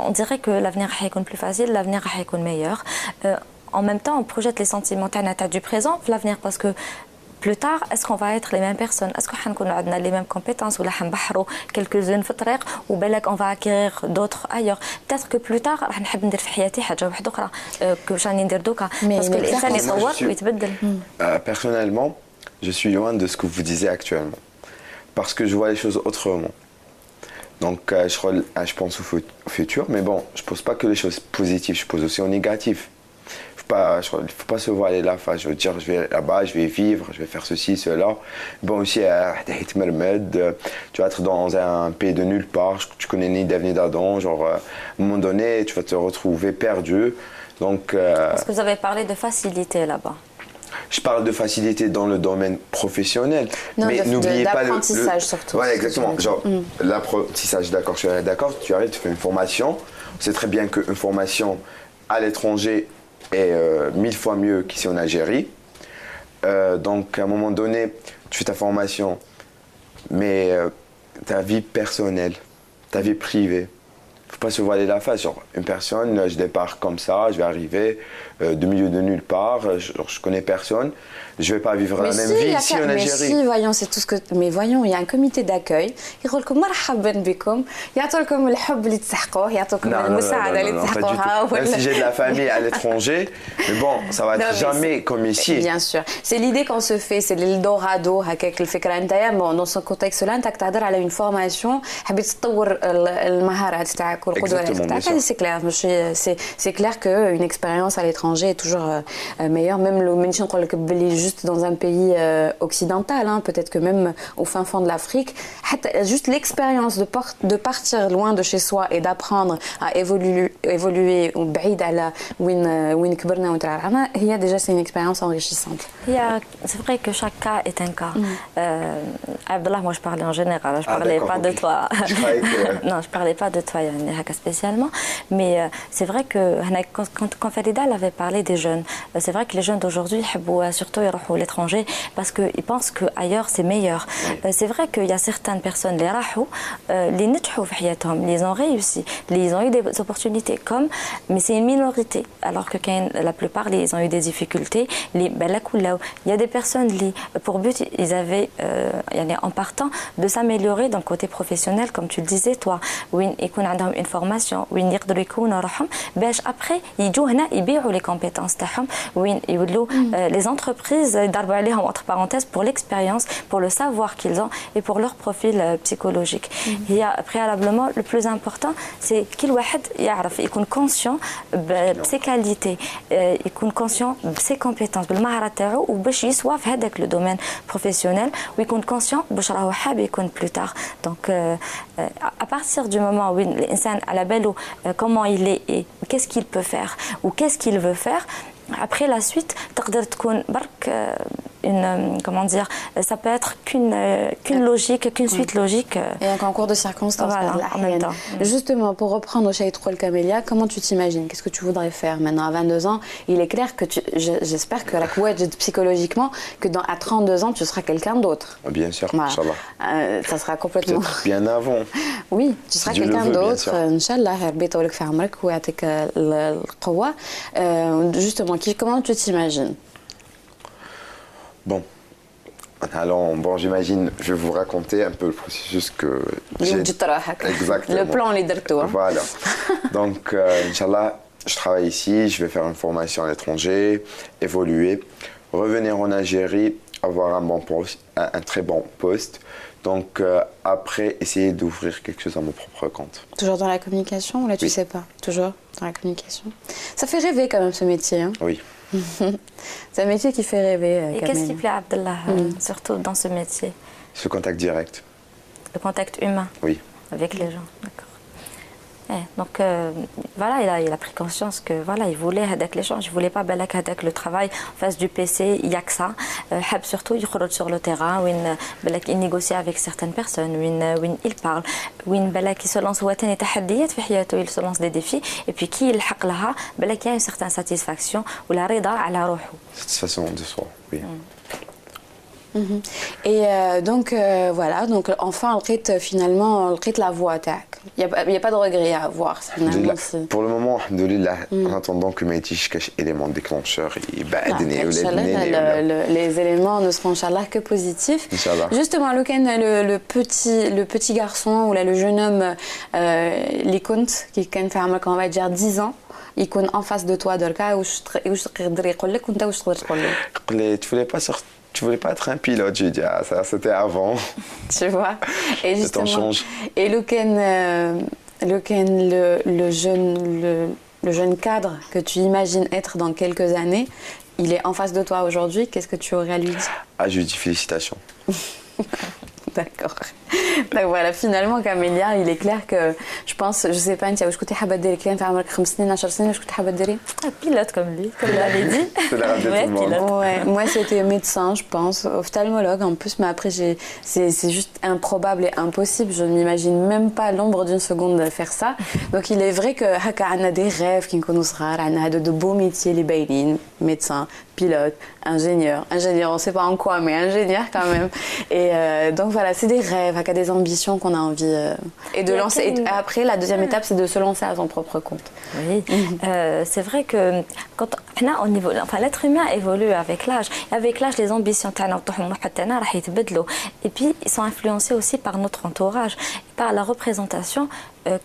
on dirait que l'avenir راح يكون plus facile l'avenir راح يكون meilleur en même temps on projette les sentiments تاعنا تاع du présent في l'avenir parce que plus tard, est-ce qu'on va être les mêmes personnes? Est-ce qu'on a les mêmes compétences ou là on quelques-unes في الطريق وبالك on va acquérir d'autres ailleurs? Peut-être que plus tard راح نحب ندير في حياتي حاجة واحدة أخرى كوش راني ندير دوكا parce que الإنسان يتطور ويتبدل. Personnellement, je suis loin de ce que vous disiez actuellement parce que je vois les choses autrement. Donc je pense au futur, mais bon, je pose pas que les choses positives, je pose aussi au négatif. Il ne faut pas se voiler la face. Je veux dire, je vais là-bas, je vais vivre, je vais faire ceci, cela. Bon, aussi, tu vas être dans un pays de nulle part, tu connais ni d'avenir d'Adam. Genre, à un moment donné, tu vas te retrouver perdu. Donc. Est-ce que vous avez parlé de facilité là-bas? Je parle de facilité dans le domaine professionnel, non, mais n'oubliez pas l'apprentissage surtout. Voilà, exactement. Genre, l'apprentissage, d'accord, je suis d'accord, tu arrives, tu fais une formation. C'est très bien qu'une formation à l'étranger est 1000 fois mieux qu'ici en Algérie. Donc, à un moment donné, tu fais ta formation, mais ta vie personnelle, ta vie privée, il ne faut pas se voiler la face. Genre, une personne, je départ comme ça, je vais arriver du milieu de nulle part, je connais personne. Je ne vais pas vivre la même vie ici en Algérie. Mais si, voyons, c'est tout ce que... Mais voyons, il y a un comité d'accueil. يقول لكم مرحبا بكم يعطوكم الحب اللي تستحقوه يعطوكم المساعدة اللي تستحقوها. Même si j'ai de la famille à l'étranger, mais bon, ça va être jamais comme ici. Bien sûr. C'est l'idée qu'on se fait, c'est l'Eldorado هكاك الفكرة نتايا dans ce contexte-là انت تهضر على une formation حبيت تطور المهارات تاعك والقدرات تاعك. C'est clair. C'est clair qu'une expérience à l'étranger est toujours meilleure. Même le منش نقول لك بلي juste dans un pays occidental, hein, peut-être que même au fin fond de l'Afrique, juste l'expérience de partir loin de chez soi et d'apprendre à évoluer ou بعيد على وين كبرنا وين ترعرعنا, déjà c'est une expérience enrichissante. C'est vrai que chaque cas est un cas. Abdallah, moi je parlais en général, je parlais pas de toi. Non, je parlais pas de toi, Yann. spécialement, mais c'est vrai que quand Farida avait parlé des jeunes, c'est vrai que les jeunes d'aujourd'hui surtout ils vont à l'étranger parce qu'ils pensent qu'ailleurs c'est meilleur. C'est vrai qu'il y a certaines personnes les ont réussi, ils ont eu des opportunités mais c'est une minorité, alors que la plupart ils ont eu des difficultés. Il y a des personnes qui pour but ils avaient en partant de s'améliorer dans le côté professionnel, comme tu le disais toi, où ils ont une formation, où ils يقدروا يكونوا روحهم باش après يجوا هنا يبيعوا les compétences تاعهم، وين يولوا les entreprises يضربوا عليهم entre parenthèses pour l'expérience, pour le savoir qu'ils ont et pour leur profil psychologique. Il y a préalablement le plus important c'est كل واحد يعرف يكون conscient de ses qualités، يكون conscient de ses compétences بالمهارات تاعو وباش يسوى في هذاك le domaine professionnel، ويكون conscient باش راهو حاب يكون plus tard. Donc à partir du moment où l'insan à la belle comment il est et qu'est-ce qu'il peut faire ou qu'est-ce qu'il veut faire, après la suite تقدر تكون برك comment dire, ça peut être qu'une logique, qu'une suite logique. Et un concours de circonstances. Voilà, en même temps. Justement, pour reprendre au chapitre le Camélia, comment tu t'imagines? Qu'est-ce que tu voudrais faire maintenant à 22 ans? Il est clair que j'espère que la couette psychologiquement, que à 32 ans, tu seras quelqu'un d'autre. Bien sûr, voilà. Inch'Allah. Ça sera complètement... Peut-être bien avant. Oui, tu seras quelqu'un d'autre. Inch'Allah, justement, comment tu t'imagines? Bon, j'imagine, je vais vous raconter un peu le processus que j'ai. Exactement. Le plan, les directeurs. Voilà. Donc, Inch'Allah, je travaille ici, je vais faire une formation à l'étranger, évoluer, revenir en Algérie, avoir un très bon poste. Donc, après, essayer d'ouvrir quelque chose à mon propre compte. Toujours dans la communication ou là, tu sais pas? Toujours dans la communication. Ça fait rêver quand même ce métier. Hein? Oui. C'est un métier qui fait rêver. Et qu'est-ce qui plaît à Abdallah, surtout dans ce métier? Ce contact direct. Le contact humain. Oui. Avec les gens, d'accord. Donc voilà, il a pris conscience que voilà, il voulait avec l'échange, il voulait pas avec le travail en face du PC, il y a que ça. Surtout il sort sur le terrain, où il négocie avec certaines personnes, où il parle, où il se lance il se lance des défis, et puis qui il حق لها il y a une certaine satisfaction ou la rida على روحه. Satisfaction de soi, oui. Et donc voilà, donc enfin finalement la voie tac. Il y a pas de regret à avoir finalement. Pour le moment, en attendant que mes cache éléments déclencheurs les éléments ne seront inchallah que positifs. Justement, le petit garçon ou là le jeune homme qui on va dire 10 ans, il connaît en face de toi دركا واش تقدر يقول لك وانت واش تقدر تقول له؟ يقول لي tu voulais pas être un pilote, j'ai dit ça c'était avant. Tu vois. Et justement. Le temps change. Et le jeune cadre que tu imagines être dans quelques années, il est en face de toi aujourd'hui. Qu'est-ce que tu aurais à lui dire? Ah, je lui dis félicitations. D'accord. Donc voilà, finalement Camélia, il est clair que je pense, je sais pas, انت واش كنتي حابه ديري كان في عمرك 5 سنين 10 سنين واش كنتي حابه ديري؟ Pilote comme lui, comme l'avait dit. Ouais, moi c'était médecin, je pense, ophtalmologue en plus, mais après c'est juste improbable et impossible, je ne m'imagine même pas l'ombre d'une seconde de faire ça. Donc il est vrai que هكا عندنا des rêves qui نكونوا صغار, عندنا هادو de beaux métiers اللي باينين, médecin, pilote, ingénieur, on sait pas en quoi, mais ingénieur quand même. Et donc voilà, c'est des rêves, des ambitions qu'on a envie et de lancer. Et après, la deuxième étape, c'est de se lancer à son propre compte. Oui, c'est vrai que quand au niveau, enfin l'être humain évolue avec l'âge. Et avec l'âge, les ambitions et puis ils sont influencés aussi par notre entourage, par la représentation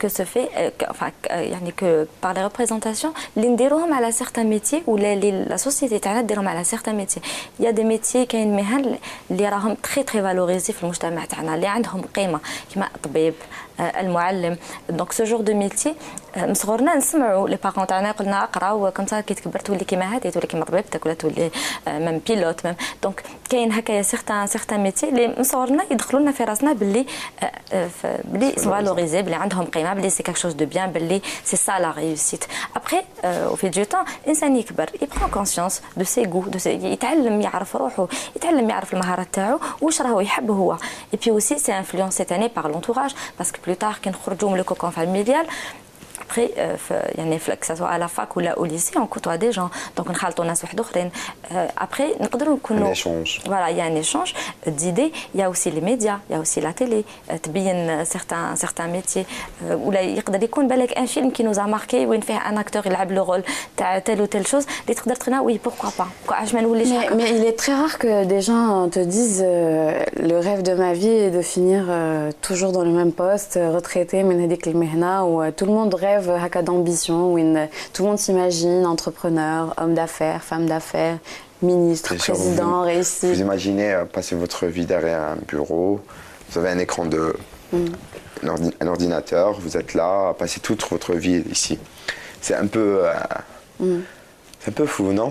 que se fait, que par les représentations, l'indérom à certains métiers ou la société t'indérom à certains métiers. Il y a des métiers qui sont très très valorisés dans le monde, اللي عندهم قيمة كما الطبيب المعلم. دونك سو جور دو ميتي من صغرنا نسمعوا لي بارون تاعنا قلنا اقراو كم كي تكبر تولي كيما هذه تولي كيما طبيبتك ولا تولي ميم بيلوت ميم. دونك كاين هكايا سيغتان ميتي اللي من صغرنا يدخلوا لنا في راسنا باللي فالوريزي باللي عندهم قيمه باللي سي كاك شوز دو بيان باللي سي سا لا ريوسيت. ابخي او في دو طون الانسان يكبر يبرون كونسيونس دو سي غو يتعلم يعرف روحه يتعلم يعرف المهارات تاعو واش راهو يحب هو. اي بي اوسي سي انفلونسي تاني بار لونتوراج باسكو plus tard qui نخرجوا le cocon familial. Après, que ce soit à la fac ou là au lycée, on côtoie des gens. Donc, on a un après, un échange. Voilà, il y a un échange d'idées. Il y a aussi les médias, il y a aussi la télé. Certains métiers. Ou là, il y a un film qui nous a marqué où il fait un acteur, il a le rôle de telle ou telle chose. Oui, pourquoi pas. Mais il est très rare que des gens te disent le rêve de ma vie est de finir toujours dans le même poste, retraité, où tout le monde rêve d'ambition, où tout le monde s'imagine entrepreneur, homme d'affaires, femme d'affaires, ministre, président, réussi. Vous imaginez passer votre vie derrière un bureau, vous avez un écran un ordinateur, vous êtes là, passer toute votre vie ici. C'est un peu fou, non?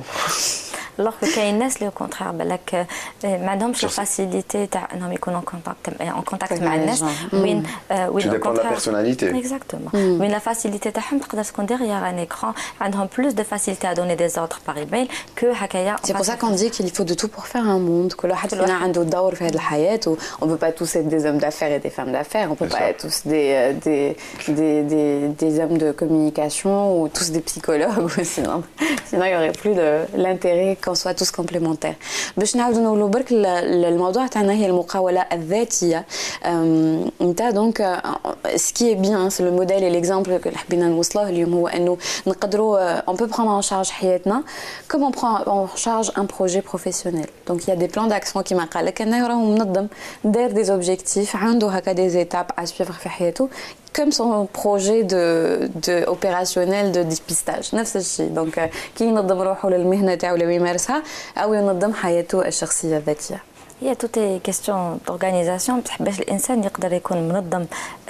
Alors que كاين ناس اللي au contraire بالك ما عندهمش الفاسيليتي تاع انهم يكونوا en contact مع الناس وين tout dépend de la personnalité. Exactement. وين la facilité تاعهم تقدر تكون derrière un écran عندهم plus de facilité à donner des ordres par email que هكايا. C'est pour ça qu'on dit qu'il faut de tout pour faire un monde. كل واحد فينا عنده دور في هذه الحياة. On peut pas tous être des hommes d'affaires et des femmes d'affaires. On peut pas être tous des hommes de communication ou tous des psychologues. Sinon il y aurait plus de l'intérêt qu'on soit tous complémentaires. باش نعاودوا نقولوا برك الموضوع تاعنا هي المقاولة الذاتية. انت دونك ce qui est bien c'est le modèle et l'exemple que حبينا نوصله اليوم هو انه نقدروا on peut prendre en charge حياتنا comme on prend en charge un projet professionnel. Donc il y a des plans d'action كما قال لك انه راهو منظم داير des objectifs عنده هكا des étapes à suivre في حياته comme son projet de opérationnel de dépistage نفس الشيء. دونك كي ينظم روحه للمهنه تاعو اللي يمارسها او ينظم حياته الشخصيه الذاتيه. هي توتي كيستيون دورغانيزاسيون باش الانسان يقدر يكون منظم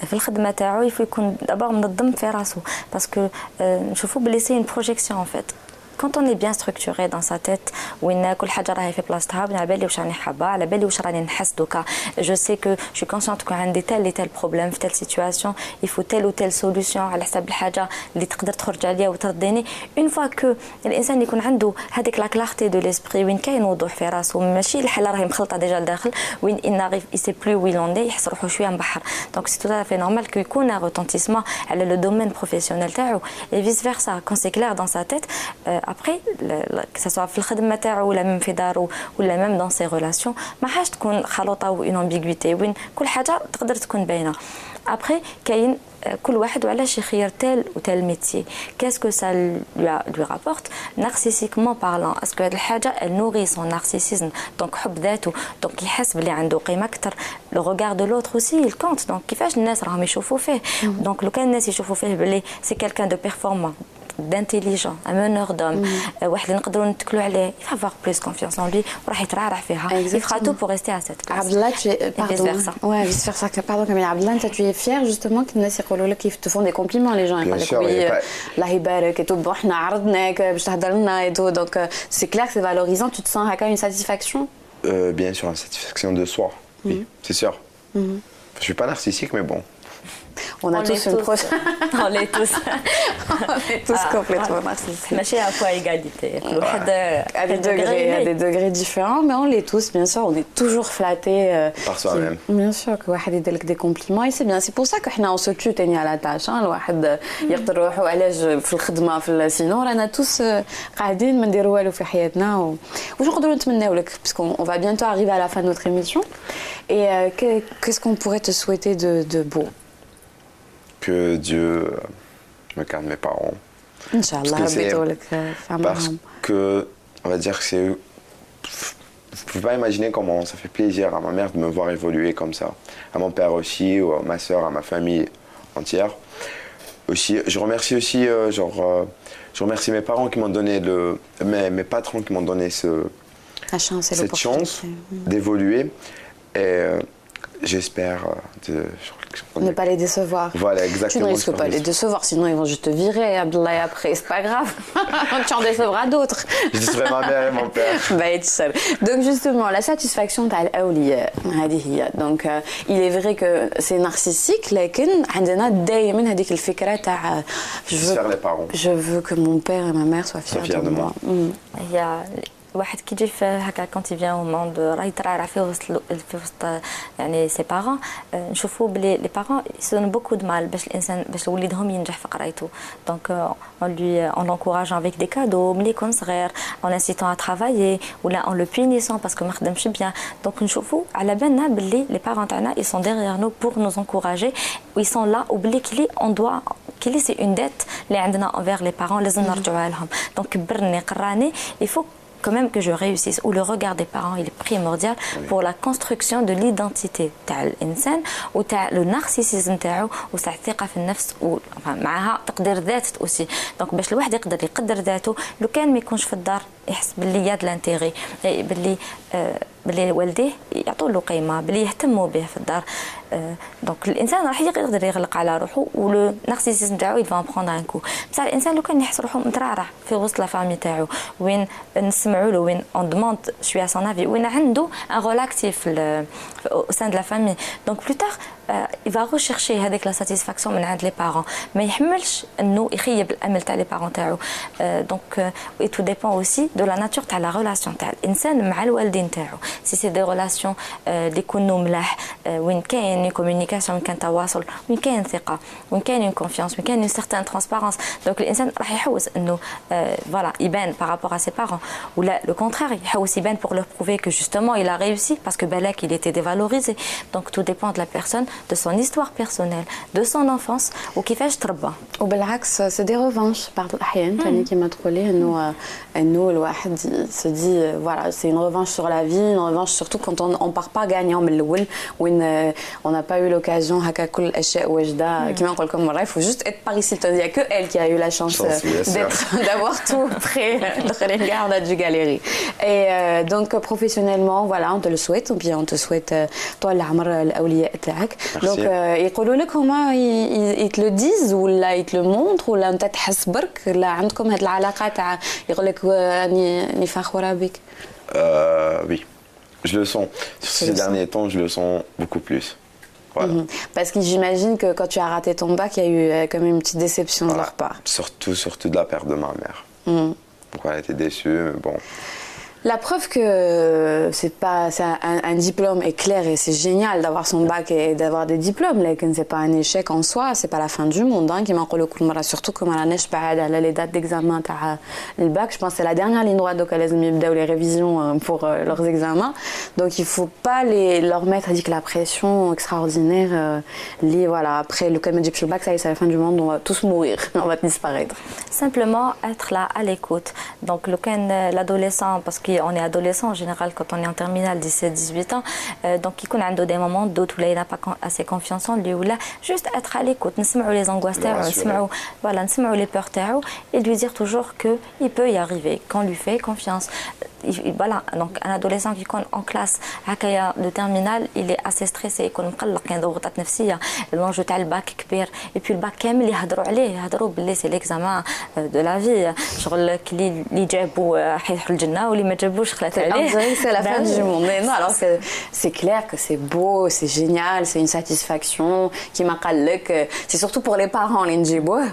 في الخدمه تاعو يفو يكون دابا منظم في راسو باسكو نشوفوا بلي سي une projection en fait. Quand on est bien structuré dans sa tête وين كل حاجه راهي في بلاصتها على بالي واش راني حابه على بالي واش راني نحس دوكا جو سي كو جو كونسيونت كو عندي تال تال بروبليم في تال سيتوياسيون يفو تال و تال سوليوشن على حساب الحاجه اللي تقدر تخرج عليا وترضيني اون فوا كو الانسان يكون عنده هذيك لا كلارتي دو ليسبري وين كاين وضوح في راسو ماشي الحاله راهي مخلطه ديجا لداخل وين ان ناريف اي سي بلو وين لوندي يحس روحو شويه مبحر دونك سي تو في نورمال كو يكون ان روتونتيسمون على لو دومين بروفيسيونيل تاعو اي فيس فيرسا كون سي كلير دون سا تيت ابري que ça soit في الخدمه تاعو ولا même في دارو ولا même dans ses relations ما حاجه تكون خلطه و une ambiguïté وين كل حاجه تقدر تكون باينه. après كاين كل واحد وعلاش يخير تال وتال ميتي qu'est-ce que ça lui rapporte narcissiquement parlant est-ce que هذه الحاجه elle nourrit son narcissisme donc حب ذاته donc يحس بلي عنده قيمه اكثر le regard de l'autre aussi il compte donc كيفاش الناس راهم يشوفوا فيه donc لو كان الناس يشوفوا فيه بلي c'est quelqu'un de performant d'intelligent, un meneur d'homme, واحد اللي نقدروا نتكلوا عليه, il va avoir plus confiance en lui, وراح يترعرع فيها. Il fera tout pour rester à cette place. Abdallah, tu es pardon. Ouais, vice versa. Pardon, Camille. Abdallah, tu es fière justement que الناس يقولوا لك كيف te font des compliments les gens. Bien sûr. الله يبارك et tout. احنا عرضناك باش تهضر لنا et tout. Donc c'est clair que c'est valorisant. Tu te sens هكا une satisfaction? Bien sûr, une satisfaction de soi. Oui, c'est sûr. Je suis pas narcissique, mais bon. On a tous une proche. On l'est tous. On est tous complètement narcissiques. ماشي à fois égalité. À des degrés différents, mais on l'est tous, bien sûr. On est toujours flattés. Par soi-même. Bien sûr, que واحد يدير des compliments et c'est bien. C'est pour ça que احنا on se tue تاني على tâche. الواحد يقدر روحه علاش في الخدمة في سينو رانا tous قاعدين ما نديروا والو في حياتنا واش نقدروا نتمناو لك parce qu'on va bientôt arriver à la fin de notre émission et qu'est-ce qu'on pourrait te souhaiter de beau? Que Dieu me garde mes parents. Inch'Allah, parce que, on va dire que c'est... Vous ne pouvez pas imaginer comment ça fait plaisir à ma mère de me voir évoluer comme ça. À mon père aussi, ou à ma soeur, à ma famille entière. Aussi, je remercie aussi, je remercie mes parents qui m'ont donné mes patrons qui m'ont donné cette chance d'évoluer. Et j'espère ne pas les décevoir. Voilà, exactement. Tu ne risques pas les décevoir, sinon ils vont juste te virer, Abdallah, après, c'est pas grave. Tu en décevras d'autres. Je décevrai ma mère et mon père. Donc justement, la satisfaction t'as l'awliya. Donc il est vrai que c'est narcissique, لكن عندنا دائما هذيك الفكرة تاع je veux que mon père et ma mère soient fiers de moi. Il y a الواحد كي يجي هكا كونت فيان او موند راه يترعرع في وسط يعني سي بارون نشوفوا بلي لي بارون سون بوكو دو مال باش الانسان باش وليدهم ينجح في قرايته دونك اون لونكوراج افيك دي كادو ملي يكون صغير اون انسيتون ا ترافايي ولا اون لو بونيسون باسكو ما خدمش بيان دونك نشوفوا على بالنا بلي لي بارون تاعنا ils sont derrière nous pour nous encourager ils sont là وبلي كلي on doit كلي سي اون ديت اللي عندنا envers les parents لازم نرجعوها لهم دونك كبرني قراني il faut quand même que je réussisse ou le regard des parents il est primordial pour la construction de l'identité تاع الانسان وتاع le narcissisme تاعو وتاع الثقه في النفس ومعها تقدير ذات aussi دونك باش الواحد يقدر يقدر ذاته لو كان ما يكونش في الدار يحس باللي ياد لانتيغي باللي والديه يعطوا له قيمه باللي يهتموا به في الدار دونك الانسان راح يقدر يغلق على روحه ولو نارسيسيزم تاعو يل فان بروندر ان كو بصح الانسان لو كان يحس روحه مترعرع في وسط لا فامي تاعو وين نسمعوا له وين اون دوموند شويه سون افي وين عنده ان رول اكتيف au sein de la famille donc plus tard il va rechercher هذيك لا ساتيسفاكسيون من عند لي بارون ما يحملش انه يخيب الامل تاع لي بارون تاعو دونك اي تو ديبون اوسي دو لا ناتور تاع لا ريلاسيون تاع الانسان مع الوالدين تاعو سي سي دي ريلاسيون اللي يكونوا ملاح وين كاين كومونيكاسيون وين كاين تواصل وين كاين ثقه وين كاين كونفيونس وين كاين اون سيغتان ترانسبارونس دونك الانسان راح يحوس انه فوالا يبان بارابور ا سي بارون ولا لو كونترير يحوس يبان pour leur prouver que justement il a réussi parce que balak il était dévalorisé donc tout dépend de la personne de son histoire personnelle de son enfance وكيفاش تربى وبالعكس سي دي ريفانش بعض الاحيان ثاني كما تقولي انه الواحد se dit voilà c'est une revanche sur la vie une revanche surtout quand on part pas gagnant من الاول وين on n'a pas eu l'occasion هكا كل الاشياء واجده كما نقول لكم مره il faut juste être par ici il y a que elle qui a eu la chance d'avoir tout prêt de on a dû galérer et donc professionnellement voilà on te le souhaite ou bien on te souhaite طول العمر الاولياء تاعك donc يقولوا لك هما يتلو ديز ولا يتلو مونتر ولا انت تحس برك لا عندكم هاد العلاقه تاع يقول لك راني فخوره بك oui je le sens sur ces derniers temps je le sens beaucoup plus voilà. Parce que j'imagine que quand tu as raté ton bac il y a eu quand même une petite déception de leur part surtout de la part de ma mère pourquoi elle était déçue mais bon. La preuve que c'est un diplôme est clair et c'est génial d'avoir son bac et d'avoir des diplômes, mais c'est pas un échec en soi, c'est pas la fin du monde. Hein, qui m'encolle كل مرة surtout comme on a pas les dates d'examen تاع le bac, je pense que c'est la dernière ligne droite donc elles ont يبداو les révisions pour leurs examens. Donc il faut pas leur mettre la pression extraordinaire liée voilà après le comme le bac ça y est c'est la fin du monde on va tous mourir, on va disparaître. Simplement être là à l'écoute. Donc le l'adolescent parce que on est adolescent en général quand on est en terminale 17-18 ans donc il connaît des moments d'autres où il n'a pas assez confiance en lui ou là juste être à l'écoute نسمعوا les angoisses تاعو نسمعوا voilà نسمعوا les peurs تاعو et lui dire toujours que il peut y arriver qu'on lui fait confiance voilà donc un adolescent qui est en classe هكايا de terminale il est assez stressé يكون مقلق كاين ضغوطات نفسيه l'enjeu تاع الباك كبير et puis الباك كامل يهضروا عليه يهضروا باللي c'est l'examen de la vie شغل اللي جابوا حيحوا الجنه واللي ما جابوش خلات عليه c'est la fin du monde mais non alors que c'est clair que c'est beau c'est génial c'est une satisfaction qui m'a قالك c'est surtout pour les parents les نجيبوه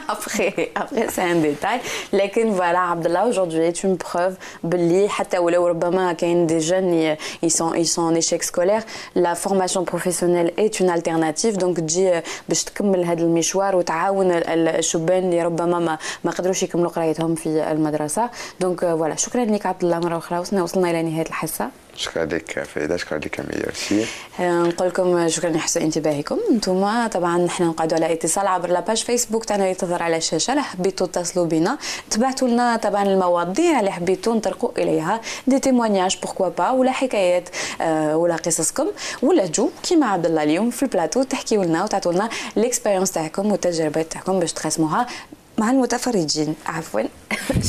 après c'est un détail لكن voilà Abdallah aujourd'hui est une preuve باللي حتى ولو ربما كاين des jeunes ils sont en échec scolaire la formation professionnelle est une alternative donc تجي باش تكمل هذا المشوار وتعاون الشبان اللي ربما ما قدروش يكملوا قرايتهم في المدرسه donc voilà شكرا لك عبد الله مره اخرى وصلنا الى نهايه الحصه شكرا لك فريده شكرا لك أميرة aussi نقول لكم شكرا لحسن انتباهكم انتم طبعا نحن نقعدوا على اتصال عبر لاباج فيسبوك تاعنا اللي تظهر على الشاشه لا حبيتوا تتصلوا بنا تبعتوا لنا طبعا المواضيع اللي حبيتوا نطرقوا اليها دي تيمونياج بوركوا با ولا حكايات ولا قصصكم ولا جو كيما عبد الله اليوم في البلاتو تحكيوا لنا وتعطوا لنا الاكسبيرينس تاعكم والتجربات تاعكم باش تقسموها مع المتفرجين عفوا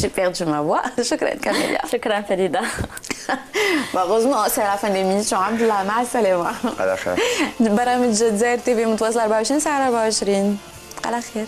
j'ai perdu ma voix شكرا كاميليا شكرا فريده heureusement c'est la fin de l'émission عبد الله مع السلامه على خير برامج جزائر تي في متواصله 24 ساعه 24 على خير